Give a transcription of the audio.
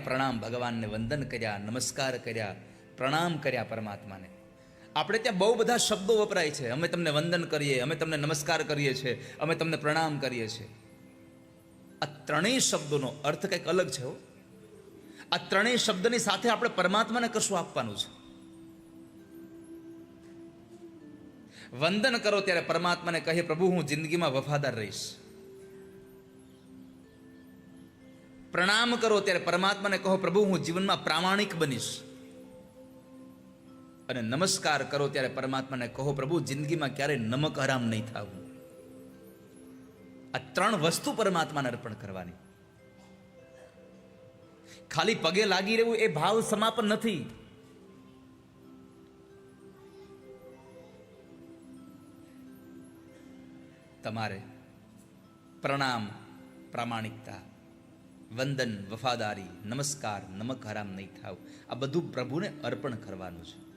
પ્રણામ, ભગવાનને વંદન કર્યા, નમસ્કાર કર્યા, પ્રણામ કર્યા પરમાત્માને. આપણે ત્યાં બહુ બધા શબ્દો વપરાય છે. અમે તમને વંદન કરીએ, અમે તમને નમસ્કાર કરીએ છીએ, અમે તમને પ્રણામ કરીએ છીએ. આ ત્રણેય શબ્દોનો અર્થ કંઈક અલગ છે. આ ત્રણેય શબ્દની સાથે આપણે પરમાત્માને કશું આપવાનું છે. વંદન કરો ત્યારે પરમાત્માને કહે, પ્રભુ હું જિંદગીમાં વફાદાર રહીશ. પ્રણામ કરો ત્યારે પરમાત્માને કહો, પ્રભુ હું જીવનમાં પ્રામાણિક બનીશ. અને નમસ્કાર કરો ત્યારે પરમાત્માને કહો, પ્રભુ જિંદગીમાં ક્યારેય નમક હરામ નહીં થવું. આ ત્રણ વસ્તુ પરમાત્માને અર્પણ કરવાની. ખાલી પગે લાગી રહેવું એ ભાવ સમાપન નથી. તમારે પ્રણામ, પ્રામાણિકતા, વંદન, વફાદારી, નમસ્કાર, નમક હરામ નહીં થાવ, આ બધું પ્રભુને અર્પણ કરવાનું છે.